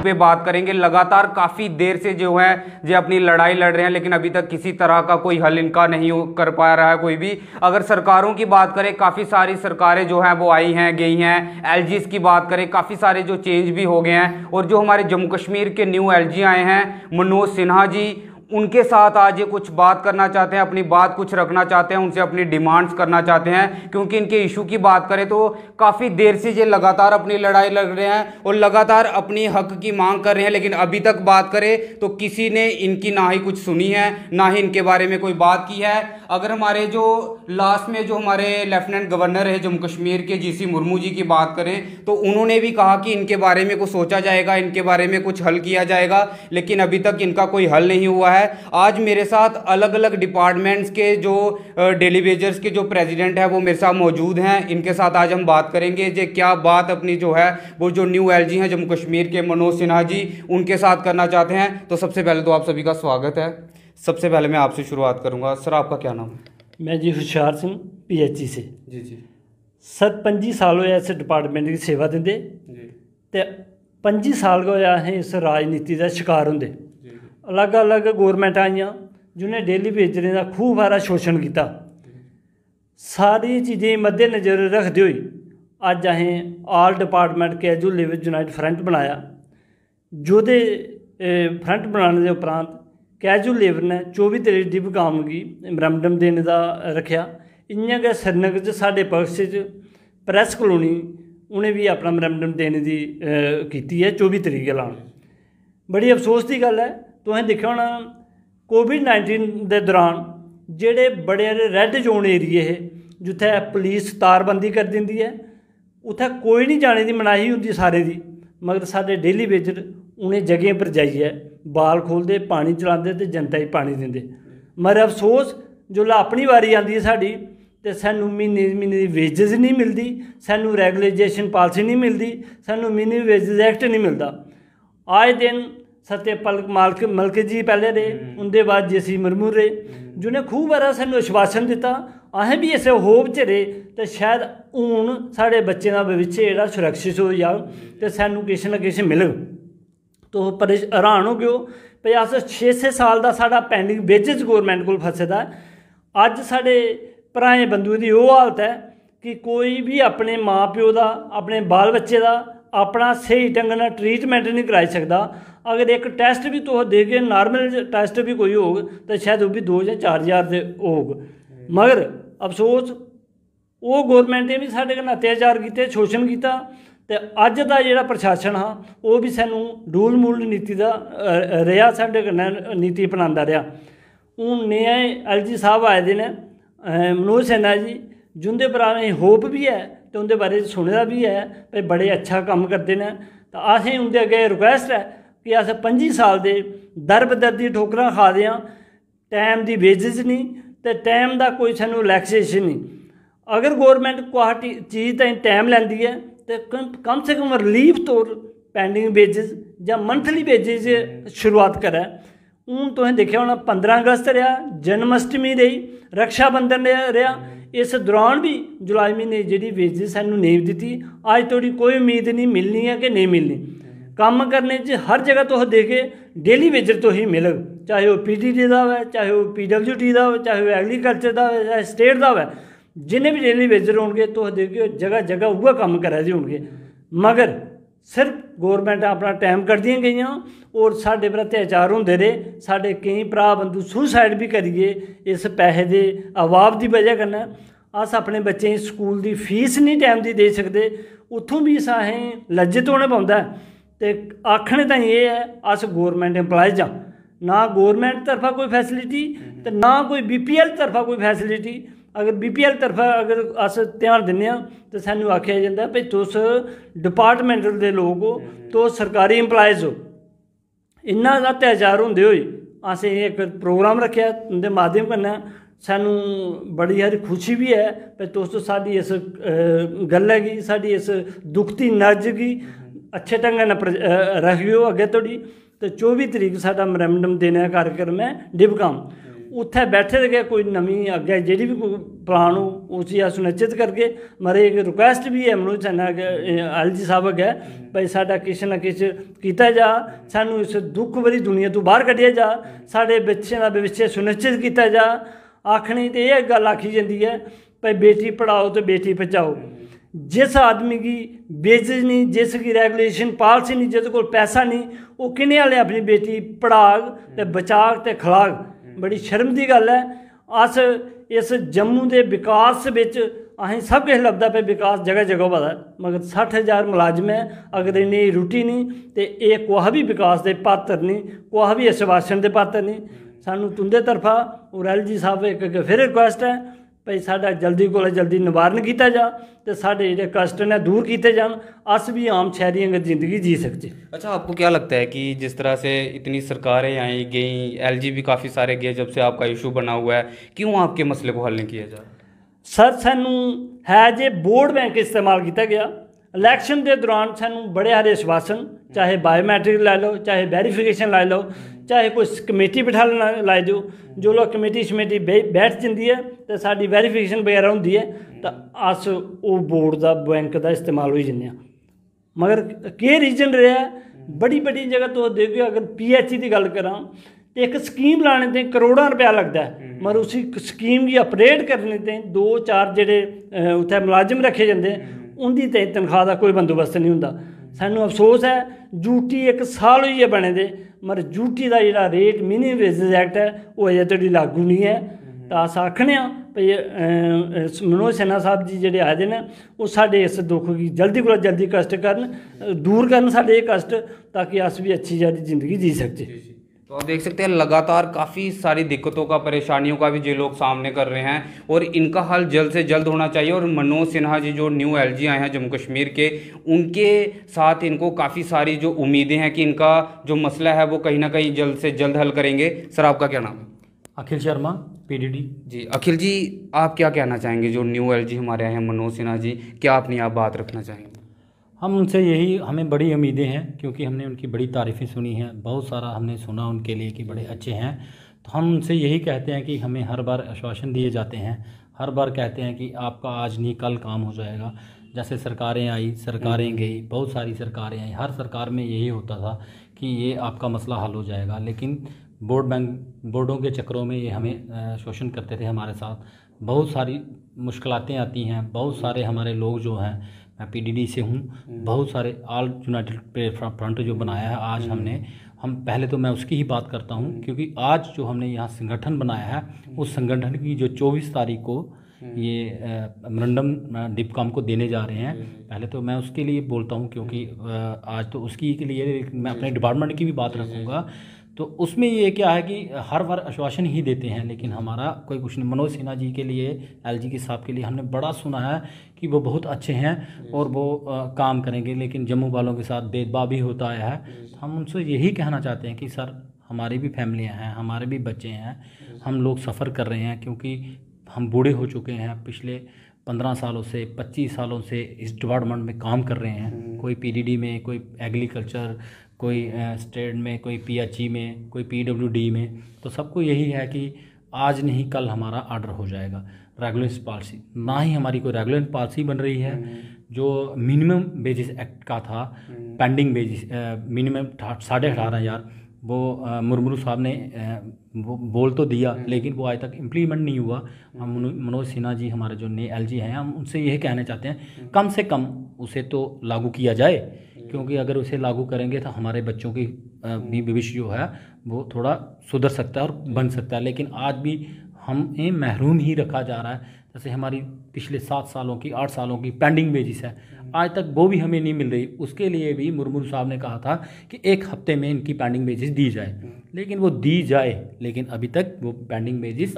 पे बात करेंगे। लगातार काफ़ी देर से जो है जो अपनी लड़ाई लड़ रहे हैं, लेकिन अभी तक किसी तरह का कोई हल इनका नहीं कर पा रहा है कोई भी। अगर सरकारों की बात करें, काफ़ी सारी सरकारें जो हैं वो आई हैं गई हैं। एलजीज़ की बात करें, काफ़ी सारे जो चेंज भी हो गए हैं। और जो हमारे जम्मू कश्मीर के न्यू एलजी आए हैं मनोज सिन्हा जी, उनके साथ आज ये कुछ बात करना चाहते हैं, अपनी बात कुछ रखना चाहते हैं, उनसे अपनी डिमांड्स करना चाहते हैं। क्योंकि इनके इशू की बात करें तो काफ़ी देर से ये लगातार अपनी लड़ाई लड़ रहे हैं और लगातार अपनी हक की मांग कर रहे हैं। लेकिन अभी तक बात करें तो किसी ने इनकी ना ही कुछ सुनी है, ना ही इनके बारे में कोई बात की है। अगर हमारे जो लास्ट में जो हमारे लेफ्टिनेंट गवर्नर है जम्मू कश्मीर के जीसी मुर्मू जी की बात करें तो उन्होंने भी कहा कि इनके बारे में कुछ सोचा जाएगा, इनके बारे में कुछ हल किया जाएगा, लेकिन अभी तक इनका कोई हल नहीं हुआ है। आज मेरे साथ अलग अलग डिपार्टमेंट्स के जो डेली वेजर्स के जो प्रेसिडेंट है वो मेरे साथ मौजूद हैं। इनके साथ आज हम बात करेंगे जो क्या बात अपनी जो है वो जो न्यू एलजी हैं जम्मू कश्मीर के मनोज सिन्हा जी, उनके साथ करना चाहते हैं। तो सबसे पहले तो आप सभी का स्वागत है। सबसे पहले मैं आपसे शुरुआत करूंगा। सर, आपका क्या नाम है? मैं जी हुशियार सिंह PHE से। जी जी सर 25 साल होया इस डिपार्टमेंट की सेवा दिंदे ते 25 साल होया असें इस राजनीति का शिकार होंदे। अलग अलग गौरमेंट आईयां जिन्हें डेली वेजरें का खूब सारा शोषण किया। सारी चीज़ें मद्देनज़र रखते हुए अज असें all department casual labour unite front बनाया। जोदे फ्रंट बनाने के उपरांत कैजुअल लेबर ने 24 तरीक डिबकाम की मैमोरेंडम देने का रखा। इयां गै श्रीनगर च साढ़े पक्ष च प्रैस कलोनी उन्हें भी अपना मैमोरेंडम देने की की है 24 तरीक ऐलान। बड़ी अफसोस की गल है, तुसें दिक्खेआ होना कोविड-19 के दौरान जेड़े बड़े रैड जोन एरिए है जिथे पुलिस तारबंदी कर देंदी है, उत्थे कोई नहीं जाने की मनाही होंदी सारे दी, मगर साढ़े डेली वेजर उन्हें जगह पर जाइए बाल खोलते, पानी चलाते तो जनता ही पानी देंदे। मगर अफसोस जो अपनी वारी आती है साड़ी तो सानू महीने की वेजेस नहीं मिलती, सानू रेगुलेशन पॉलिसी नहीं मिलती, सानू मिनिमम वेजेस एक्ट नहीं मिलता। आए दिन सत्यपाल मलिक जी पहले रहे, उनके बाद JC मुर्मू रहे, जिन्हें खूब बारा सानू आश्वासन दिता। असें भी इस होप च रहे तो शायद हूँ साढ़े बच्चों का भविष्य जोड़ा सुरक्षित हो जाए तो सानू किश ना किश मिलग। तो हैरान हो गए भाई अस 6-6 साल का साढ़ा पेंडिंग वेजेस गौरमेंट को फसे दा। अज साढ़े भराएं बंधुएं की वो हालत है कि कोई भी अपने माँ प्यो का, अपने बाल बच्चे का अपना सही ढंग नाल ट्रीटमेंट नहीं कराई सकता। अगर एक टेस्ट भी तुस देगे, नॉर्मल टेस्ट भी कोई होग तो शायद वो भी 2 या 4 हज़ार से होग। मगर अफसोस वो गौरमेंट ने भी साढ़े कन्नै अत्याचार किए, शोषण किया। तो अज का जोड़ा प्रशासन हाँ वो भी सानू डूल मूल नीति का रहा, साढ़े कन्नै नीति अपनांदा रहा। हूँ नए LG साहब आए दे ने मनोज सिन्हा जी, जिंदे पर असें होप भी है तो उनके बारे सुने दा भी है भाई बड़े अच्छा काम करते हैं। तो असें उनके अगे रिक्वेस्ट है कि अस 25 साल के दर बदर दी ठोकरां खा दे आं, टाइम की वेजेस नहीं तो टाइम का कोई सानू रिलैक्सेशन नहीं। अगर गौरमेंट कोई चीज़ ताईं टाइम लैंदी है तो कम से कम रिलीफ तौर पेंडिंग वेजेस या मंथली वेजेस शुरुआत करे। हूँ तुसें देखिया होना 15 अगस्त रहा, जन्माष्टमी रही, रक्षाबंधन रहा, इस दौरान भी जुलाई महीने जी वेजेस सानू नहीं दी। अज तोड़ी कोई उम्मीद नहीं मिलनी है कि नहीं मिलनी। काम करने हर जगह तुस देखे डेली वेजर तो ही मिलग, चाहे वह PTT का हो, चाहे वह PWT का हो, चाहे वह एग्रीकल्चर का हो, चाहे स्टेट का हो, जिन्हें भी डेली वेजर होंगे तुस देखिए जगह जगह उह काम करा दे होंगे। मगर सिर्फ गौरमेंट अपना टाइम कटदियां गई और साढ़े पर अत्याचार होंदे रहे। साढ़े कई भरा बंधु सुसाइड भी करिए इस पैसे के अभाव की वजह कन्नै। अस अपने बच्चें की स्कूल की फीस नहीं टाइम की दे सकते, उत्थों भी असें लज्जित होना पौंदा है। तो आखने ताईं ये है अस गौरमेंट एम्पलाइज हाँ, ना गौरमेंट तरफा कोई फैसिलिटी तो ना कोई BPL तरफा कोई फैसिलिटी। अगर BPL तरफा अगर अस ध्यान दिन्ने तो सानू आख्या जाता भाई तुस डिपार्टमेंटल दे लोग हो, तुस सरकारी एम्पलाइज हो। इन्ना अत्याचार होंदे होई असें एक प्रोग्राम रखा, उनके माध्यम कन्नै सानू बड़ी सारी खुशी भी है भाई तुस साडी इस गल्लै गी, साडी इस दुखती नर्ज गी अच्छे ढंग नाल रखियो अगे तोड़ी। तो 24 तरीक साडा मैमोरेंडम देने का कार्यक्रम है डिबकाम। उत्थे बैठे दे कोई नवीं अग्गे जेह्ड़ी भी कोई प्लान हो उसी अस सुनिश्चित करगे। मगर एक रिक्वेस्ट भी है मनोज सिन्हा LG साहब अग्गे भाई साडा किश ना किश कीता जा, सानू इस दुख भरी दुनिया तो बाहर कड्ढिया जा, साडे बच्चें दा भविष्य सुनिश्चित कीता जा। आखनी ते यह गल आखी जाती है भाई बेटी पढ़ाओ तो बेटी बचाओ। जिस आदमी की बेइज्जत नहीं, जिसकी रेगुलेशन पॉलिसी नहीं, जिस कोल पैसा नहीं, वो किन्ने वाले अपनी बेटी पढ़ाग ते बचाग ते खलाग। बड़ी शर्म की गल है। अस इस जम्मू के विकास बिच असें सब किश लभदा पे, विकास जगह जगह होआ दा, मगर 60,000 मुलाजम है, अगर इन्नी रुट्टी नहीं तो ये कोहा भी विकास के पात्र नहीं, कोहा भी आश्वासन के पात्र नहीं। सानू तुंदे तरफा और LG साहब एक फिर रिक्वेस्ट है भाई साडा जल्दी को जल्दी निवारण किया जा तो साढ़े जो कष्ट ने दूर किए जान, अस भी आम शहरियों की जिंदगी जी सकते। अच्छा, आपको क्या लगता है कि जिस तरह से इतनी सरकारें आई गई, LG भी काफ़ी सारे गए, जब से आपका इशू बना हुआ है, क्यों आपके मसले को हल नहीं किया जा? सर सानू है जे वोट बैंक इस्तेमाल किया गया। इलैक्शन के दौरान सानू बड़े सारे आश्वासन, चाहे बायोमैट्रिक लाई लो, चाहे वेरीफिकेशन लाई लो, चाहे कोई कमेटी बिठा लाई दो, जो लोग कमेटी बैठ जाती है तो साड़ी वेरीफिकेशन वगैरह होंगी है तो अस वो वोट का बैंक का इस्तेमाल हो जाने। मगर केह् रीजन रहा है, बड़ी बड़ी जगह तो देखिए, अगर PHE की गल करा तो एक स्कीम लाने ते करोड़ों रुपया लगता है, मगर उसी स्कीम की अपडेट करने ते 2-4 जेडे उत्थे मुलाजिम रखे जाते उनकी ते तनख्वाह का कोई बंदोबस्त नहीं होंदा। सानू अफसोस है ड्यूटी 1 साल होई है बने दे, मगर ड्यूटी का जिहड़ा रेट मिनिमम वेजेस एक्ट है वो अजे तक लागू नहीं है। तो अस आखने भाई मनोज सिन्हा साहब जी जेडे आए दे ने वो साडे इस दुख की जल्दी को जल्दी कष्ट करन, दूर करन साडे ये कष्ट, ताकि अस भी अच्छी सारी जिंदगी जी सकते। तो आप देख सकते हैं लगातार काफ़ी सारी दिक्कतों का, परेशानियों का भी जो लोग सामने कर रहे हैं और इनका हल जल्द से जल्द होना चाहिए। और मनोज सिन्हा जी जो न्यू LG आए हैं जम्मू कश्मीर के, उनके साथ इनको काफ़ी सारी जो उम्मीदें हैं कि इनका जो मसला है वो कहीं ना कहीं जल्द से जल्द हल करेंगे। सर आपका क्या नाम है? अखिल शर्मा, PDD। जी अखिल जी, आप क्या कहना चाहेंगे? जो न्यू LG हमारे आए हैं मनोज सिन्हा जी, क्या अपनी आप बात रखना चाहेंगे? हम उनसे यही, हमें बड़ी उम्मीदें हैं क्योंकि हमने उनकी बड़ी तारीफ़ें सुनी हैं, बहुत सारा हमने सुना उनके लिए कि बड़े अच्छे हैं। तो हम उनसे यही कहते हैं कि हमें हर बार आश्वासन दिए जाते हैं, हर बार कहते हैं कि आपका आज नहीं कल काम हो जाएगा। जैसे सरकारें आई, सरकारें गई, बहुत सारी सरकारें आई, हर सरकार में यही होता था कि ये आपका मसला हल हो जाएगा, लेकिन बोर्डों के चक्करों में ये हमें शोषण करते थे हमारे साथ। बहुत सारी मुश्किलातें आती हैं, बहुत सारे हमारे लोग जो हैं, मैं PDD से हूँ, बहुत सारे ऑल यूनाइटेड प्लेटफॉर्म फ्रंट जो बनाया है आज हम पहले तो मैं उसकी ही बात करता हूँ, क्योंकि आज जो हमने यहाँ संगठन बनाया है उस संगठन की जो 24 तारीख को ये मेमोरेंडम डिपकॉम को देने जा रहे हैं। पहले तो मैं उसके लिए बोलता हूँ क्योंकि आज तो उसकी के लिए मैं अपने डिपार्टमेंट की भी बात रखूँगा। तो उसमें ये क्या है कि हर बार आश्वासन ही देते हैं, लेकिन हमारा कोई कुछ नहीं। मनोज सिन्हा जी के लिए, LG के साहब के लिए हमने बड़ा सुना है कि वो बहुत अच्छे हैं और वो काम करेंगे, लेकिन जम्मू वालों के साथ भेदभाव भी होता आया है। हम उनसे यही कहना चाहते हैं कि सर हमारी भी फैमिलियाँ हैं, हमारे भी बच्चे हैं, हम लोग सफ़र कर रहे हैं क्योंकि हम बूढ़े हो चुके हैं। पिछले 15 सालों से 25 सालों से इस डिपार्टमेंट में काम कर रहे हैं, कोई PDD में, कोई एग्रीकल्चर, कोई स्टेट में, कोई PHE में, कोई PWD में। तो सबको यही है कि आज नहीं कल हमारा ऑर्डर हो जाएगा। रेगुलेशन पॉलिसी ना ही हमारी कोई रेगुलेशन पॉलिसी बन रही है। जो मिनिमम वेजेस एक्ट का था, पेंडिंग वेजेस मिनिमम 18,500 वो मुर्मू साहब ने वो बोल तो दिया, लेकिन वो आज तक इम्प्लीमेंट नहीं हुआ। हम मनोज सिन्हा जी हमारे जो नए LG हैं, हम उनसे यही कहना चाहते हैं कम से कम उसे तो लागू किया जाए, क्योंकि अगर उसे लागू करेंगे तो हमारे बच्चों की भी भविष्य जो है वो थोड़ा सुधर सकता है और बन सकता है। लेकिन आज भी हमें महरूम ही रखा जा रहा है। जैसे हमारी पिछले 7 सालों की 8 सालों की पेंडिंग वेजिस है, आज तक वो भी हमें नहीं मिल रही। उसके लिए भी मुर्मू साहब ने कहा था कि 1 हफ्ते में इनकी पेंडिंग वेजिस दी जाए, लेकिन वो दी जाए, लेकिन अभी तक वो पेंडिंग वेजिस।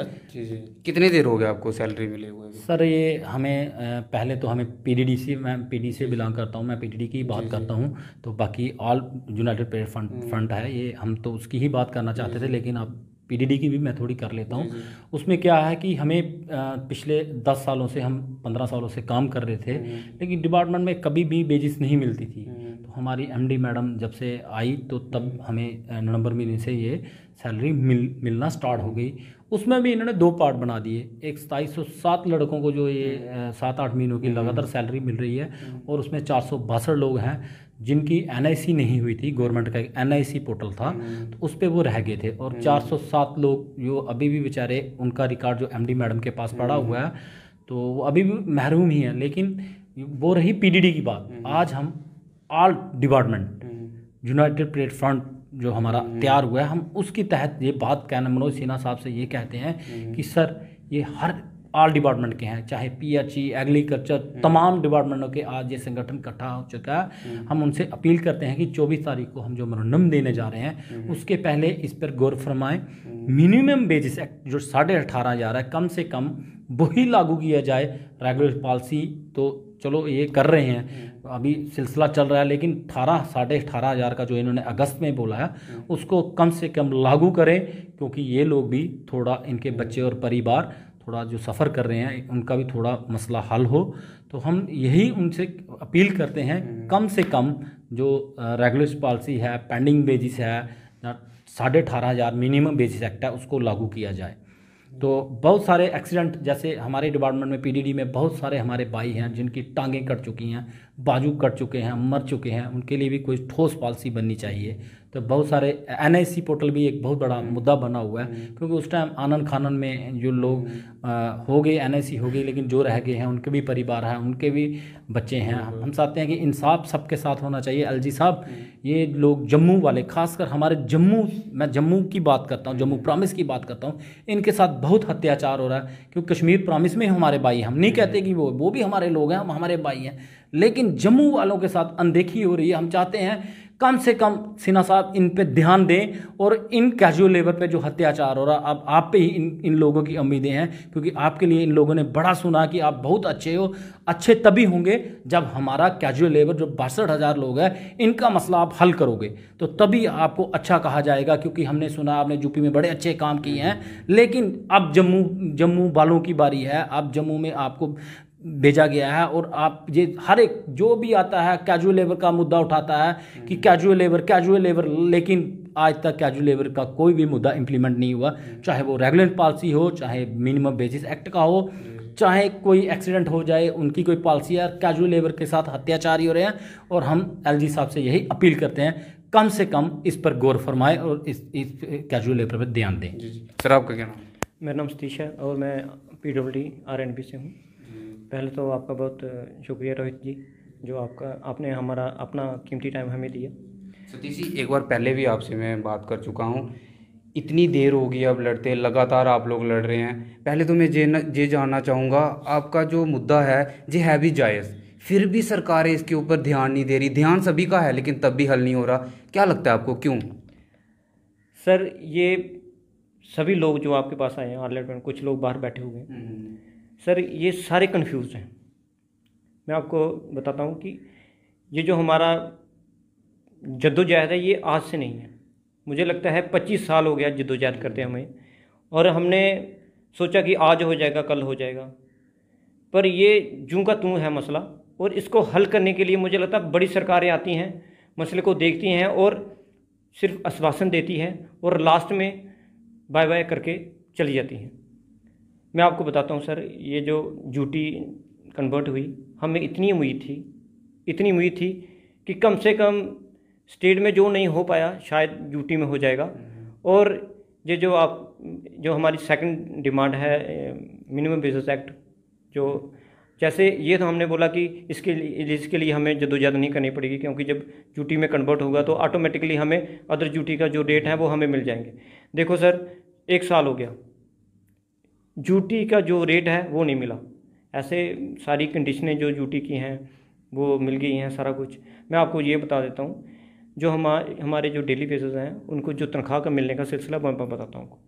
कितने देर हो गए आपको सैलरी मिले हुए? सर ये हमें पहले तो हमें PDD से, मैं PD से बिलोंग करता हूँ, मैं PDD की बात करता हूँ। तो बाकी ऑल यूनाइटेड प्लेटफॉर्म फ्रंट है ये, हम तो उसकी ही बात करना चाहते थे, लेकिन अब पीडीडी की भी मैं थोड़ी कर लेता हूँ। उसमें क्या है कि हमें पिछले 10 सालों से, हम 15 सालों से काम कर रहे थे, लेकिन डिपार्टमेंट में कभी भी बेजिस नहीं मिलती थी। तो हमारी एमडी मैडम जब से आई तो तब हमें नवंबर महीने से ये सैलरी मिलना स्टार्ट हो गई। उसमें भी इन्होंने 2 पार्ट बना दिए। एक 2707 लड़कों को जो ये 7-8 महीनों की लगातार सैलरी मिल रही है, और उसमें 462 लोग हैं जिनकी एनआईसी नहीं हुई थी। गवर्नमेंट का एक एनआईसी पोर्टल था, तो उस पर वो रह गए थे। और 407 लोग जो अभी भी बेचारे, उनका रिकॉर्ड जो एमडी मैडम के पास पड़ा हुआ है, तो वो अभी भी महरूम ही है। लेकिन वो रही पीडीडी की बात। आज हम ऑल डिपार्टमेंट यूनाइटेड प्लेटफॉर्म जो हमारा तैयार हुआ है, हम उसके तहत ये बात कहना, मनोज सिन्हा साहब से ये कहते हैं कि सर ये हर ऑल डिपार्टमेंट के हैं, चाहे पीएचई, एग्रीकल्चर, तमाम डिपार्टमेंटों के आज ये संगठन इकट्ठा हो चुका है। हम उनसे अपील करते हैं कि 24 तारीख को हम जो मेमोरेंडम देने जा रहे हैं, उसके पहले इस पर गौर फरमाएं। मिनिमम वेजेस एक्ट जो 18,500 है, कम से कम वही लागू किया जाए। रेगुलर पॉलिसी तो चलो ये कर रहे हैं, अभी सिलसिला चल रहा है, लेकिन 18,500 का जो इन्होंने अगस्त में बोला है, उसको कम से कम लागू करें, क्योंकि ये लोग भी थोड़ा, इनके बच्चे और परिवार थोड़ा जो सफ़र कर रहे हैं, उनका भी थोड़ा मसला हल हो। तो हम यही उनसे अपील करते हैं, कम से कम जो रेगुलर पॉलिसी है, पेंडिंग बेजिस है, 18,500 मिनिमम बेजिस एक्ट है, उसको लागू किया जाए। तो बहुत सारे एक्सीडेंट, जैसे हमारे डिपार्टमेंट में पीडीडी में बहुत सारे हमारे भाई हैं जिनकी टांगें कट चुकी हैं, बाजू कट चुके हैं, मर चुके हैं, उनके लिए भी कोई ठोस पॉलिसी बननी चाहिए। तो बहुत सारे एनआईसी पोर्टल भी एक बहुत बड़ा मुद्दा बना हुआ है, क्योंकि उस टाइम आनन खानन में जो लोग हो गए, एनआईसी हो गई, लेकिन जो रह गए हैं उनके भी परिवार हैं, उनके भी बच्चे हैं। हम चाहते हैं कि इंसाफ सबके साथ होना चाहिए। एलजी साहब, ये लोग जम्मू वाले, खासकर हमारे जम्मू, मैं जम्मू की बात करता हूँ, जम्मू प्रॉमिस की बात करता हूँ, इनके साथ बहुत अत्याचार हो रहा है। क्योंकि कश्मीर प्रॉमिस में हमारे भाई हैं, हम नहीं कहते कि वो भी हमारे लोग हैं, हम हमारे भाई हैं, लेकिन जम्मू वालों के साथ अनदेखी हो रही है। हम चाहते हैं कम से कम सिन्हा साहब इन पे ध्यान दें, और इन कैजुअल लेबर पे जो अत्याचार हो रहा, अब आप पे ही इन लोगों की उम्मीदें हैं, क्योंकि आपके लिए इन लोगों ने बड़ा सुना कि आप बहुत अच्छे हो। अच्छे तभी होंगे जब हमारा कैजुअल लेबर जो 62,000 लोग हैं, इनका मसला आप हल करोगे, तो तभी आपको अच्छा कहा जाएगा। क्योंकि हमने सुना आपने यूपी में बड़े अच्छे काम किए हैं, लेकिन अब जम्मू वालों की बारी है। अब जम्मू में आपको भेजा गया है, और आप ये हर एक जो भी आता है कैजुअल लेबर का मुद्दा उठाता है कि कैजुअल लेबर, लेकिन आज तक कैजुअल लेबर का कोई भी मुद्दा इम्प्लीमेंट नहीं हुआ। चाहे वो रेगुलर पॉलिसी हो, चाहे मिनिमम बेसिस एक्ट का हो, चाहे कोई एक्सीडेंट हो जाए, उनकी कोई पॉलिसी है, कैजुअल लेबर के साथ अत्याचार ही हो रहे हैं। और हम एलजी साहब से यही अपील करते हैं, कम से कम इस पर गौर फरमाएं और इस कैजुअल लेबर पर ध्यान दें। सर, आपका क्या नाम? मेरा नाम सतीश है और मैं PWD RNB से हूँ। पहले तो आपका बहुत शुक्रिया रोहित जी, जो आपने हमारा अपना कीमती टाइम हमें दिया। सतीश जी, एक बार पहले भी आपसे मैं बात कर चुका हूँ, इतनी देर हो गई अब लड़ते, लगातार आप लोग लड़ रहे हैं। पहले तो मैं ये जानना चाहूँगा, आपका जो मुद्दा है ये है भी जायज़, फिर भी सरकारें इसके ऊपर ध्यान नहीं दे रही। ध्यान सभी का है, लेकिन तब भी हल नहीं हो रहा। क्या लगता है आपको, क्यों? सर, ये सभी लोग जो आपके पास आए हैं ऑनलाइन में, कुछ लोग बाहर बैठे हुए हैं सर, ये सारे कंफ्यूज हैं। मैं आपको बताता हूँ कि ये जो हमारा जद्दोजहद है, ये आज से नहीं है। मुझे लगता है 25 साल हो गया जद्दोजहद करते हमें, और हमने सोचा कि आज हो जाएगा, कल हो जाएगा, पर ये जूं का तूं है मसला। और इसको हल करने के लिए मुझे लगता है बड़ी सरकारें आती हैं, मसले को देखती हैं और सिर्फ आश्वासन देती हैं, और लास्ट में बाय बाय करके चली जाती हैं। मैं आपको बताता हूँ सर, ये जो ड्यूटी कन्वर्ट हुई, हमें इतनी उम्मीद थी कि कम से कम स्टेट में जो नहीं हो पाया शायद यूटी में हो जाएगा। और ये जो हमारी सेकंड डिमांड है मिनिमम बेसिस एक्ट, जो जैसे ये तो हमने बोला कि इसके लिए हमें जद्दोजहद नहीं करनी पड़ेगी, क्योंकि जब ड्यूटी में कन्वर्ट होगा तो ऑटोमेटिकली हमें अदर ड्यूटी का जो रेट है वो हमें मिल जाएंगे। देखो सर, 1 साल हो गया, ड्यूटी का जो रेट है वो नहीं मिला। ऐसे सारी कंडीशनें जो ड्यूटी की हैं वो मिल गई हैं, सारा कुछ। मैं आपको ये बता देता हूँ, जो हमारे जो डेली बेसिस हैं उनको जो तनख्वाह का मिलने का सिलसिला मैं बताता हूँ।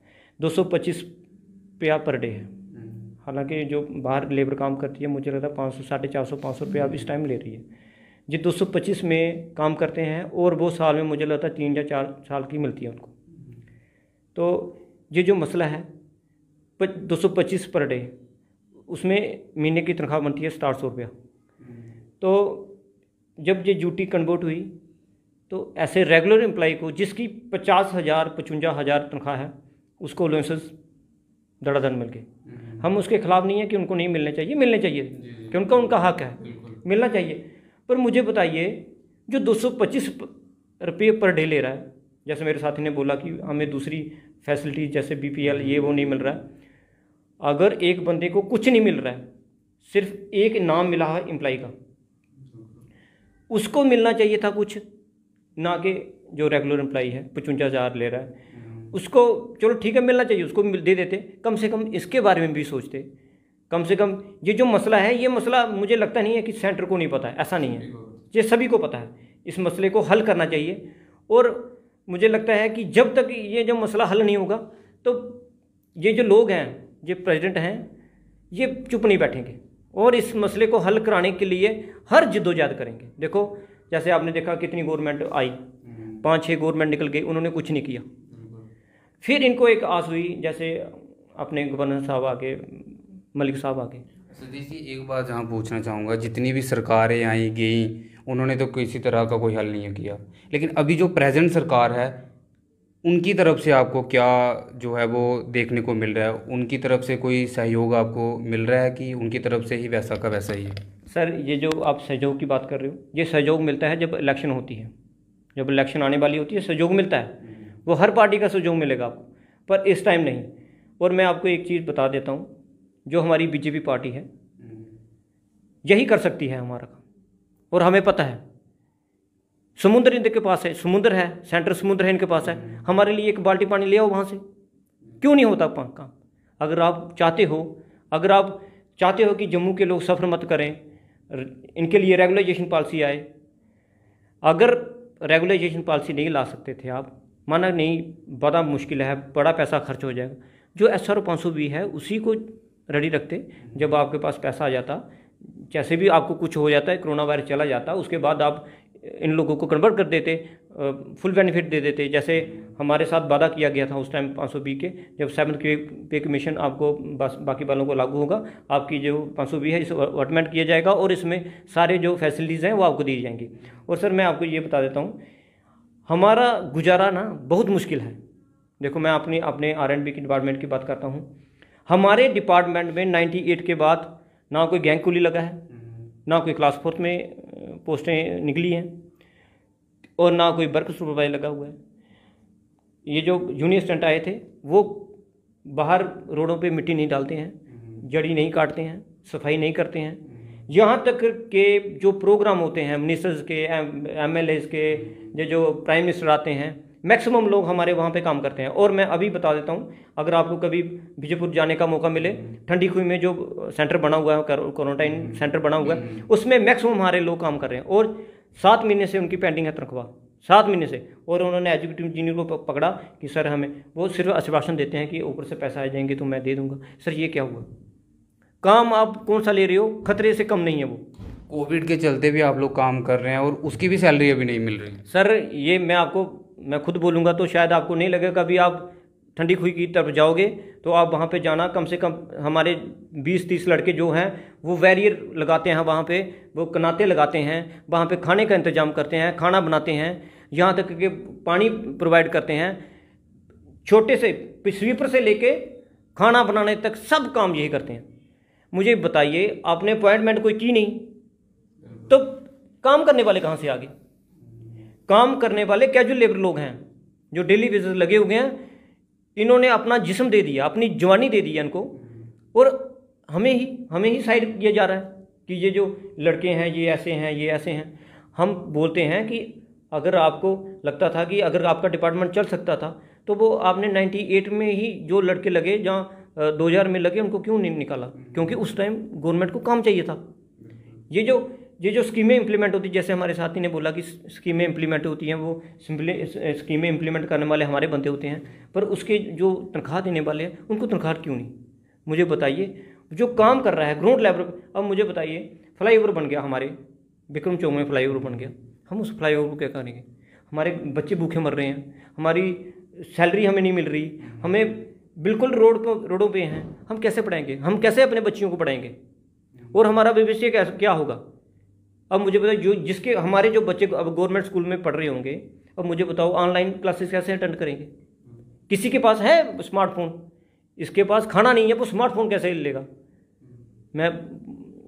225 रुपया पर डे है, हालांकि जो बाहर लेबर काम करती है मुझे लगता है 500, 450, 500 रुपया इस टाइम ले रही है। जी 225 में काम करते हैं, और वो साल में मुझे लगता है 3 या 4 साल की मिलती है उनको। तो ये जो मसला है 225 पर डे, उसमें महीने की तनख्वाह बनती है 700 रुपया। तो जब ये ड्यूटी कन्वर्ट हुई तो ऐसे रेगुलर एम्प्लॉय को जिसकी 50,000 55,000 तनख्वाह है उसको अलाउंसेस धड़ाधड़ मिल गए। हम उसके खिलाफ नहीं है कि उनको नहीं मिलने चाहिए, मिलने चाहिए क्योंकि उनका हक है, मिलना चाहिए। पर मुझे बताइए जो 225 रुपये पर डे ले रहा है, जैसे मेरे साथी ने बोला कि हमें दूसरी फैसिलिटी जैसे BPL ये वो नहीं मिल रहा है, अगर एक बंदे को कुछ नहीं मिल रहा है, सिर्फ एक नाम मिला है एम्प्लॉय का, उसको मिलना चाहिए था कुछ, ना कि जो रेगुलर एम्प्लॉय है 55,000 ले रहा है उसको, चलो ठीक है मिलना चाहिए, उसको दे देते, कम से कम इसके बारे में भी सोचते। कम से कम ये जो मसला है, ये मसला मुझे लगता नहीं है कि सेंटर को नहीं पता है, ऐसा नहीं है, ये सभी को पता है। इस मसले को हल करना चाहिए और मुझे लगता है कि जब तक ये जो मसला हल नहीं होगा तो ये जो लोग हैं, ये प्रेसिडेंट हैं, ये चुप नहीं बैठेंगे और इस मसले को हल कराने के लिए हर जद्दोजहद करेंगे। देखो जैसे आपने देखा कितनी गवर्नमेंट आई, 5-6 गवर्नमेंट निकल गई, उन्होंने कुछ नहीं किया। फिर इनको एक आस हुई, जैसे अपने गवर्नर साहब आके, मलिक साहब आके। सतीश जी एक बात जहाँ पूछना चाहूँगा, जितनी भी सरकारें आई गई उन्होंने तो किसी तरह का कोई हल नहीं किया, लेकिन अभी जो प्रेजेंट सरकार है उनकी तरफ से आपको क्या जो है वो देखने को मिल रहा है? उनकी तरफ से कोई सहयोग आपको मिल रहा है कि उनकी तरफ से ही वैसा का वैसा ही है? सर ये जो आप सहयोग की बात कर रहे हो, ये सहयोग मिलता है जब इलेक्शन होती है, जब इलेक्शन आने वाली होती है सहयोग मिलता है, वो हर पार्टी का सहयोग मिलेगा आपको, पर इस टाइम नहीं। और मैं आपको एक चीज़ बता देता हूँ, जो हमारी BJP पार्टी है यही कर सकती है हमारा काम, और हमें पता है। समुद्र इनके पास है, समुद्र है, सेंटर समुद्र है इनके पास है, हमारे लिए एक बाल्टी पानी ले आओ वहाँ से, क्यों नहीं होता काम? अगर आप चाहते हो कि जम्मू के लोग सफ़र मत करें, इनके लिए रेगुलाइजेशन पॉलिसी आए। अगर रेगुलाइजेशन पॉलिसी नहीं ला सकते थे आप, माना नहीं, बड़ा मुश्किल है, बड़ा पैसा खर्च हो जाएगा, जो SRO 520 है उसी को रेडी रखते। जब आपके पास पैसा आ जाता, जैसे भी आपको कुछ हो जाता है, कोरोना वायरस चला जाता, उसके बाद आप इन लोगों को कन्वर्ट कर देते, फुल बेनिफिट दे देते। जैसे हमारे साथ वादा किया गया था उस टाइम 520 के, जब 7th पे कमीशन आपको बस बाकी वालों को लागू होगा, आपकी जो 520 है इसे अटमेंट किया जाएगा और इसमें सारे जो फैसिलिटीज़ हैं वो आपको दी जाएंगी। और सर मैं आपको ये बता देता हूँ, हमारा गुजारा ना बहुत मुश्किल है। देखो मैं अपने R&B की डिपार्टमेंट की बात करता हूँ, हमारे डिपार्टमेंट में 98 के बाद ना कोई गैंग कुली लगा है, ना कोई क्लास 4th में पोस्टें निकली हैं, और ना कोई वर्क सुपरवाइजर लगा हुआ है। ये जो जूनियर स्टूडेंट आए थे वो बाहर रोडों पे मिट्टी नहीं डालते हैं, जड़ी नहीं काटते हैं, सफाई नहीं करते हैं। यहाँ तक के जो प्रोग्राम होते हैं मिनिस्टर्स के, MLAs के, जो प्राइम मिनिस्टर आते हैं, मैक्सिमम लोग हमारे वहाँ पे काम करते हैं। और मैं अभी बता देता हूँ, अगर आपको कभी विजयपुर जाने का मौका मिले, ठंडी खुई में जो सेंटर बना हुआ है, क्वारंटाइन सेंटर बना हुआ है, उसमें मैक्सिमम हमारे लोग काम कर रहे हैं। और 7 महीने से उनकी पेंडिंग है तनख्वाह, 7 महीने से। और उन्होंने एग्जीक्यूटिव इंजीनियर को पकड़ा कि सर हमें, वो सिर्फ आश्वासन देते हैं कि ऊपर से पैसा आ जाएंगे तो मैं दे दूंगा। सर ये क्या हुआ? काम आप कौन सा ले रहे हो? खतरे से कम नहीं है वो। कोविड के चलते भी आप लोग काम कर रहे हैं और उसकी भी सैलरी अभी नहीं मिल रही। सर ये मैं खुद बोलूँगा तो शायद आपको नहीं लगेगा, कभी आप ठंडी खुई की तरफ जाओगे तो आप वहाँ पे जाना, कम से कम हमारे 20-30 लड़के जो हैं वो बैरियर लगाते हैं वहाँ पे, वो कनाते लगाते हैं, वहाँ पे खाने का इंतजाम करते हैं, खाना बनाते हैं, यहाँ तक कि पानी प्रोवाइड करते हैं। छोटे से स्वीपर से लेके खाना बनाने तक सब काम यही करते हैं। मुझे बताइए, आपने अपॉइंटमेंट कोई की नहीं तो काम करने वाले कहाँ से आ गए? काम करने वाले कैजुअल लेबर लोग हैं जो डेली बेसिस लगे हुए हैं। इन्होंने अपना जिस्म दे दिया, अपनी जवानी दे दी इनको, और हमें ही साइड किया जा रहा है कि ये जो लड़के हैं ये ऐसे हैं, ये ऐसे हैं। हम बोलते हैं कि अगर आपको लगता था कि अगर आपका डिपार्टमेंट चल सकता था तो वो आपने 98 में ही जो लड़के लगे, जहाँ 2000 में लगे, उनको क्यों नहीं निकाला? क्योंकि उस टाइम गवर्नमेंट को काम चाहिए था। ये जो स्कीमें इंप्लीमेंट होती, जैसे हमारे साथी ने बोला कि स्कीमें इंप्लीमेंट होती हैं, वो स्कीमें इंप्लीमेंट करने वाले हमारे बंदे होते हैं, पर उसके जो तनख्वाह देने वाले हैं उनको तनख्वाह क्यों नहीं? मुझे बताइए, जो काम कर रहा है ग्राउंड लेवल। अब मुझे बताइए, फ्लाईओवर बन गया हमारे विक्रम चौक में, फ्लाईओवर बन गया, हम उस फ्लाईओवर को क्या करेंगे? हमारे बच्चे भूखे मर रहे हैं, हमारी सैलरी हमें नहीं मिल रही, हमें बिल्कुल रोडों पे हैं, हम कैसे पढ़ाएंगे? हम कैसे अपने बच्चियों को पढ़ाएंगे? और हमारा भविष्य क्या होगा? अब मुझे बताओ, जो जिसके हमारे जो बच्चे अब गवर्नमेंट स्कूल में पढ़ रहे होंगे, अब मुझे बताओ ऑनलाइन क्लासेस कैसे अटेंड करेंगे? किसी के पास है स्मार्टफोन, इसके पास खाना नहीं है, वो स्मार्टफोन कैसे लेगा? मैं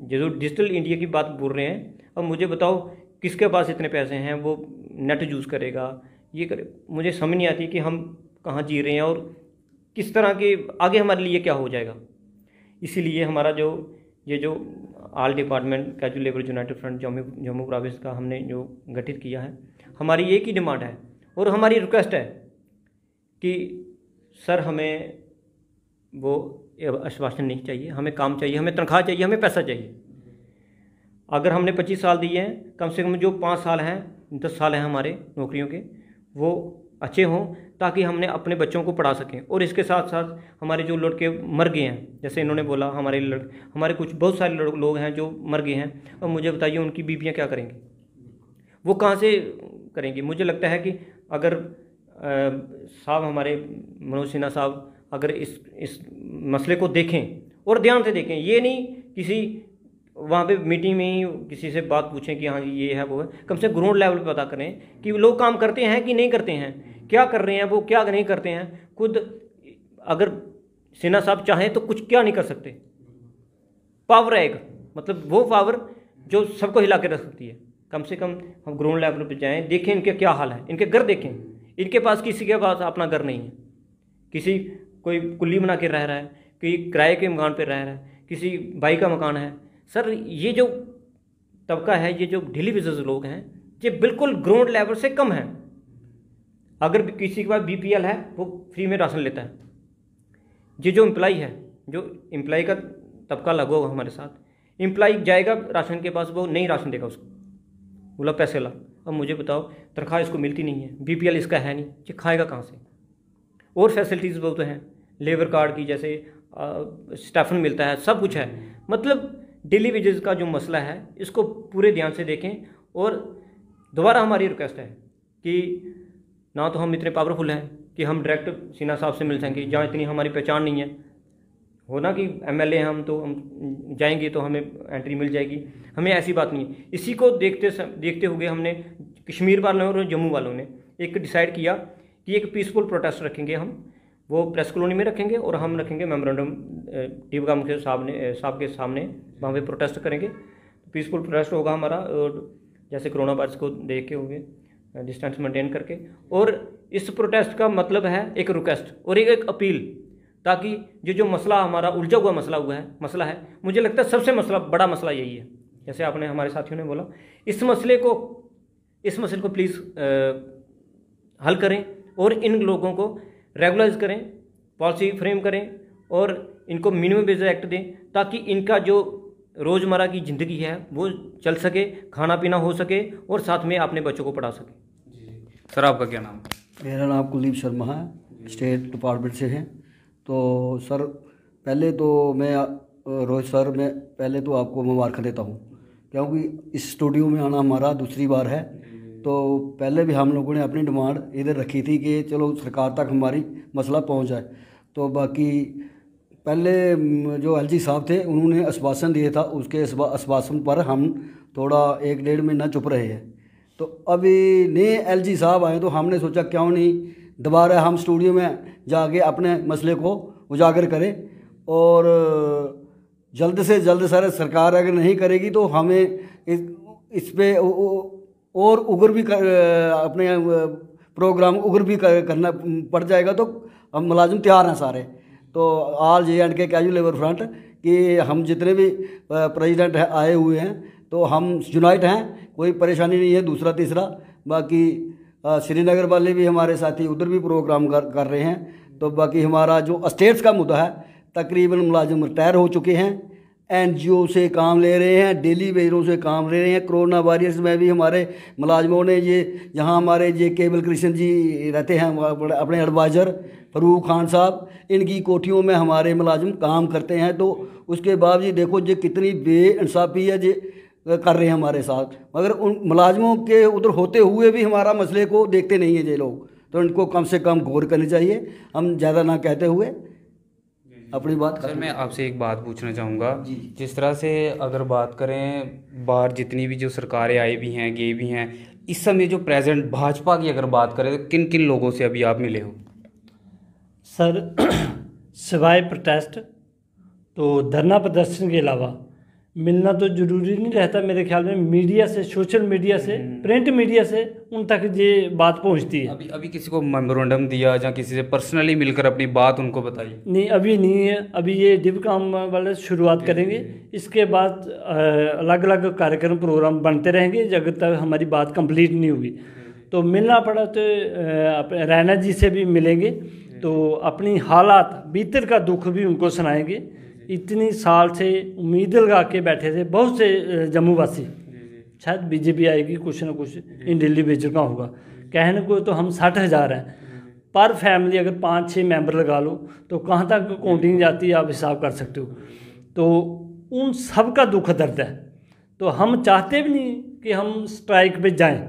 जो डिजिटल इंडिया की बात बोल रहे हैं, अब मुझे बताओ किसके पास इतने पैसे हैं वो नेट यूज़ करेगा, ये करे? मुझे समझ नहीं आती कि हम कहाँ जी रहे हैं और किस तरह के आगे हमारे लिए क्या हो जाएगा। इसीलिए हमारा ये जो all department casual labour United front Jammu province का हमने जो गठित किया है, हमारी एक ही डिमांड है और हमारी रिक्वेस्ट है कि सर हमें वो आश्वासन नहीं चाहिए, हमें काम चाहिए, हमें तनख्वाह चाहिए, हमें पैसा चाहिए। अगर हमने 25 साल दिए हैं, कम से कम जो 5 साल हैं 10 साल हैं हमारे नौकरियों के, वो अच्छे हों ताकि हमने अपने बच्चों को पढ़ा सकें। और इसके साथ साथ हमारे जो लड़के मर गए हैं, जैसे इन्होंने बोला हमारे कुछ बहुत सारे लोग हैं जो मर गए हैं, और मुझे बताइए उनकी बीवियाँ क्या करेंगी? वो कहाँ से करेंगी? मुझे लगता है कि अगर साहब हमारे मनोज सिन्हा साहब अगर इस मसले को देखें और ध्यान से देखें, ये नहीं किसी वहाँ पे मीटिंग में ही किसी से बात पूछें कि हाँ ये है वो है, कम से ग्राउंड लेवल पे पता करें कि लोग काम करते हैं कि नहीं करते हैं, क्या कर रहे हैं वो, क्या नहीं करते हैं। खुद अगर सिन्हा साहब चाहें तो कुछ क्या नहीं कर सकते, पावर है एक, मतलब वो पावर जो सबको हिला के रख सकती है। कम से कम हम ग्राउंड लेवल पे जाएँ, देखें इनके क्या हाल है, इनके घर देखें। इनके पास किसी के पास अपना घर नहीं है, कोई कुल्ली बना के रह रहा है, कोई किराए के मकान पे रह रहा है, किसी भाई का मकान है। सर ये जो तबका है, ये जो डेली बेसिस लोग हैं, ये बिल्कुल ग्राउंड लेवल से कम है। अगर किसी के पास BPL है वो फ्री में राशन लेता है। ये जो एम्प्लॉई है, जो एम्प्लॉई का तबका लगा होगा हमारे साथ, एम्प्लॉई जाएगा राशन के पास, वो नहीं राशन देगा उसको, बोला पैसे ला। अब मुझे बताओ तनख्वाह इसको मिलती नहीं है, BPL इसका है नहीं, ये खाएगा कहाँ से? और फैसिलिटीज़ बहुत हैं, लेबर कार्ड की जैसे स्टाफन मिलता है, सब कुछ है। मतलब डेली वेजेस का जो मसला है इसको पूरे ध्यान से देखें। और दोबारा हमारी रिक्वेस्ट है कि ना तो हम इतने पावरफुल हैं कि हम डायरेक्ट सिन्हा साहब से मिल सकेंगे, जहाँ इतनी हमारी पहचान नहीं है, हो ना कि MLA हम तो हम जाएंगे तो हमें एंट्री मिल जाएगी, हमें ऐसी बात नहीं है। इसी को देखते हुए हमने कश्मीर वालों और जम्मू वालों ने एक डिसाइड किया कि एक पीसफुल प्रोटेस्ट रखेंगे हम, वो प्रेस कॉलोनी में रखेंगे और हम रखेंगे मेमोरेंडम डीवगा मुखिया साहब के सामने, वहाँ पे प्रोटेस्ट करेंगे। पीसफुल प्रोटेस्ट होगा हमारा, और जैसे कोरोना वायरस को देख के हुए डिस्टेंस मेंटेन करके। और इस प्रोटेस्ट का मतलब है एक रिक्वेस्ट और एक अपील, ताकि ये जो मसला हमारा उलझा हुआ मसला है, मुझे लगता है सबसे बड़ा मसला यही है। जैसे आपने हमारे साथियों ने बोला, इस मसले को प्लीज़ हल करें और इन लोगों को रेगुलाइज करें, पॉलिसी फ्रेम करें और इनको मिनिमम वेज एक्ट दें, ताकि इनका जो रोज़मर्रा की ज़िंदगी है वो चल सके, खाना पीना हो सके और साथ में अपने बच्चों को पढ़ा सके। सर आपका क्या नाम? मेरा नाम कुलदीप शर्मा है, स्टेट डिपार्टमेंट से है। तो सर पहले तो मैं रोहित सर, मैं पहले तो आपको मुबारक देता हूँ, क्योंकि इस स्टूडियो में आना हमारा दूसरी बार है। तो पहले भी हम लोगों ने अपनी डिमांड इधर रखी थी कि चलो सरकार तक हमारी मसला पहुंच जाए। तो बाकी पहले जो LG साहब थे उन्होंने आश्वासन दिया था, उसके आश्वासन पर हम थोड़ा 1-1.5 महीना चुप रहे हैं। तो अभी नए LG साहब आए तो हमने सोचा क्यों नहीं दोबारा हम स्टूडियो में जाके अपने मसले को उजागर करें, और जल्द से जल्द सर सरकार अगर नहीं करेगी तो हमें इस पे और उग्र भी अपने प्रोग्राम उग्र भी करना पड़ जाएगा। तो हम मुलाजिम तैयार हैं सारे, तो all J&K casual labour front कि हम जितने भी प्रेसिडेंट आए हुए हैं तो हम यूनाइट हैं, कोई परेशानी नहीं है। दूसरा तीसरा बाकी श्रीनगर वाले भी हमारे साथी उधर भी प्रोग्राम कर रहे हैं। तो बाकी हमारा जो स्टेट्स का मुद्दा है, तकरीबन मुलाजिम रिटायर हो चुके हैं, NGO से काम ले रहे हैं, डेली वेजरों से काम ले रहे हैं। कोरोना वारियर्स में भी हमारे मुलाजमों ने जहाँ हमारे केवल कृष्ण जी रहते हैं, अपने एडवाइज़र फरूक खान साहब, इनकी कोठियों में हमारे मुलाजिम काम करते हैं। तो उसके बावजूद देखो ये कितनी बेइंसाफ़ी है ये कर रहे हैं हमारे साथ, मगर उन मुलाजमों के उधर होते हुए भी हमारा मसले को देखते नहीं है ये लोग। तो इनको कम से कम गौर करनी चाहिए। हम ज़्यादा ना कहते हुए अपनी बात सर मैं आपसे एक बात पूछना चाहूँगा, जी। जिस तरह से अगर बात करें बाहर जितनी भी जो सरकारें आई भी हैं गई भी हैं, इस समय जो प्रेजेंट भाजपा की अगर बात करें तो किन किन लोगों से अभी आप मिले हो? सर सिवाय प्रोटेस्ट तो धरना प्रदर्शन के अलावा मिलना तो ज़रूरी नहीं रहता मेरे ख्याल में। मीडिया से, सोशल मीडिया से, प्रिंट मीडिया से उन तक ये बात पहुंचती है। अभी अभी किसी को मेमोरेंडम दिया या किसी से पर्सनली मिलकर अपनी बात उनको बताई? नहीं, अभी नहीं है। अभी ये डिव काम वाले शुरुआत करेंगे, इसके बाद अलग अलग कार्यक्रम प्रोग्राम बनते रहेंगे जब तक हमारी बात कंप्लीट नहीं होगी। तो मिलना पड़ा तो रैना जी से भी मिलेंगे, तो अपनी हालात भीतर का दुख भी उनको सुनाएंगे। इतनी साल से उम्मीद लगा के बैठे थे बहुत से जम्मू वासी, शायद बीजेपी आएगी, कुछ ना कुछ इन दिल्ली बेजर का होगा। कहने को तो हम 60,000 हैं, पर फैमिली अगर 5-6 मेंबर लगा लो तो कहाँ तक काउंटिंग जाती है आप हिसाब कर सकते हो। तो उन सब का दुख दर्द है। तो हम चाहते भी नहीं कि हम स्ट्राइक पे जाएं।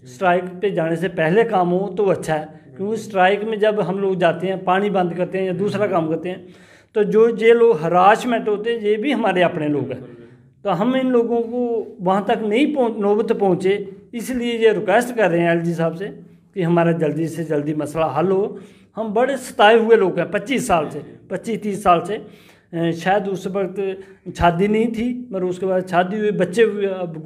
स्ट्राइक पे जाने से पहले काम हो तो अच्छा है, क्योंकि स्ट्राइक में जब हम लोग जाते हैं, पानी बंद करते हैं या दूसरा काम करते हैं, तो जो ये लोग हरासमेंट होते हैं ये भी हमारे अपने लोग हैं। तो हम इन लोगों को वहाँ तक नहीं नौबत पहुँचे, इसलिए ये रिक्वेस्ट कर रहे हैं एलजी साहब से कि हमारा जल्दी से जल्दी मसला हल हो। हम बड़े सताए हुए लोग हैं 25 साल से, 25-30 साल से। शायद उस वक्त शादी नहीं थी, मगर उसके बाद शादी हुई, बच्चे हुए। अब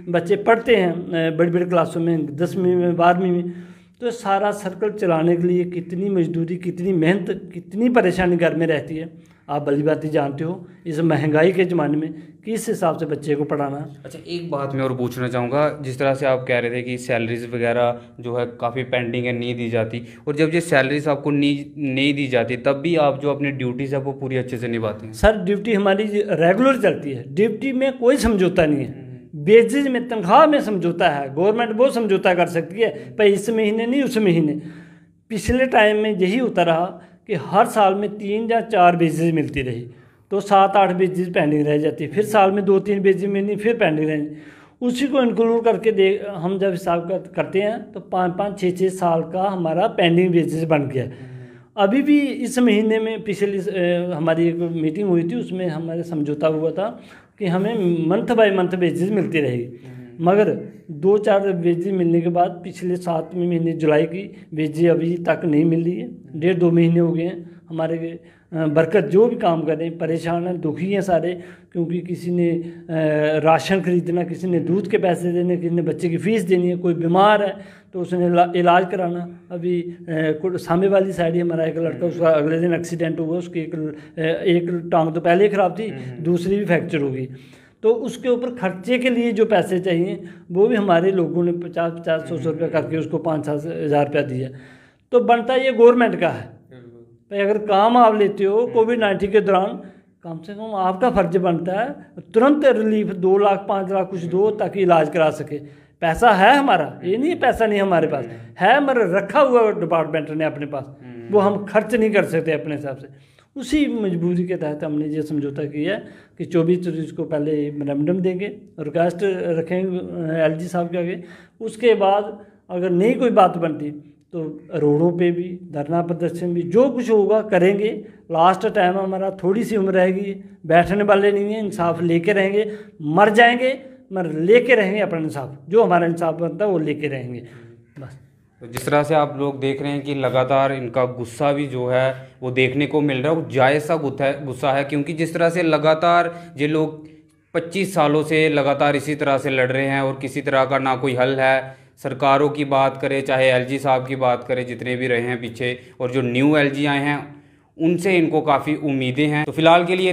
बच्चे पढ़ते हैं बड़ी बड़ी क्लासों में, 10वीं में, 12वीं में। तो सारा सर्कल चलाने के लिए कितनी मजदूरी, कितनी मेहनत, कितनी परेशानी घर में रहती है, आप भली बात ही जानते हो। इस महंगाई के ज़माने में किस हिसाब से बच्चे को पढ़ाना। अच्छा, एक बात मैं और पूछना चाहूँगा, जिस तरह से आप कह रहे थे कि सैलरीज वगैरह जो है काफ़ी पेंडिंग है, नहीं दी जाती, और जब ये सैलरीज आपको नहीं दी जाती तब भी आप जो अपनी ड्यूटीज़ है वो पूरी अच्छे से निभाते हैं? सर ड्यूटी हमारी रेगुलर चलती है, ड्यूटी में कोई समझौता नहीं है। बेसिस में, तनख्वाह में समझौता है। गवर्नमेंट वो समझौता कर सकती है पर इस महीने नहीं, उस महीने। पिछले टाइम में यही होता रहा कि हर साल में 3 या 4 बेसिस मिलती रही, तो 7-8 बेसिस पेंडिंग रह जाती, फिर साल में 2-3 बेसिस मिलनी, फिर पेंडिंग रहनी। उसी को इंक्लूड करके हम जब हिसाब करते हैं तो 5-5, 6-6 साल का हमारा पेंडिंग बेसिस बन गया। अभी भी इस महीने में पिछली हमारी एक मीटिंग हुई थी, उसमें हमारे समझौता हुआ था कि हमें मंथ बाय मंथ बेसिस मिलती रहेगी। मगर 2-4 बेसिस मिलने के बाद पिछले 7वें महीने जुलाई की बेसिस अभी तक नहीं मिल रही है। 1.5-2 महीने हो गए हैं। हमारे बरकत जो भी काम कर रहे हैं परेशान हैं, दुखी हैं सारे, क्योंकि किसी ने राशन खरीदना, किसी ने दूध के पैसे देने, किसी ने बच्चे की फ़ीस देनी है, कोई बीमार है तो उसने इलाज कराना। अभी सामने वाली साइड ही हमारा एक लड़का, उसका अगले दिन एक्सीडेंट हुआ, उसकी एक टांग तो पहले ही ख़राब थी, दूसरी भी फ्रैक्चर हो गई। तो उसके ऊपर खर्चे के लिए जो पैसे चाहिए वो भी हमारे लोगों ने 50-50, 100-100 रुपये करके उसको 5-7 हज़ार रुपया दिया। तो बनता ये गवर्नमेंट का है भाई, अगर काम आप लेते हो कोविड-19 के दौरान, कम से कम आपका फर्ज बनता है तुरंत रिलीफ 2 लाख 5 लाख कुछ दो ताकि इलाज करा सके। पैसा है हमारा, ये नहीं पैसा नहीं हमारे पास है, मगर रखा हुआ डिपार्टमेंट ने अपने पास, वो हम खर्च नहीं कर सकते अपने हिसाब से। उसी मजबूरी के तहत हमने ये समझौता किया कि 24 तारीख को पहले मेमोरेंडम देंगे, रिक्वेस्ट रखेंगे एलजी साहब के आगे। उसके बाद अगर नहीं कोई बात बनती तो रोडों पे भी धरना प्रदर्शन भी जो कुछ होगा करेंगे। लास्ट टाइम हमारा, थोड़ी सी उम्र रहेगी, बैठने वाले नहीं हैं, इंसाफ लेके रहेंगे, मर जाएंगे मगर लेके रहेंगे अपना इंसाफ, जो हमारा इंसाफ बनता है वो लेके रहेंगे बस। तो जिस तरह से आप लोग देख रहे हैं कि लगातार इनका गुस्सा भी जो है वो देखने को मिल रहा है, वो जायज़ सा गुस्सा है, क्योंकि जिस तरह से लगातार ये लोग 25 सालों से लगातार इसी तरह से लड़ रहे हैं और किसी तरह का ना कोई हल है। सरकारों की बात करें, चाहे एलजी साहब की बात करें, जितने भी रहे हैं पीछे, और जो न्यू एलजी आए हैं उनसे इनको काफ़ी उम्मीदें हैं। तो फिलहाल के लिए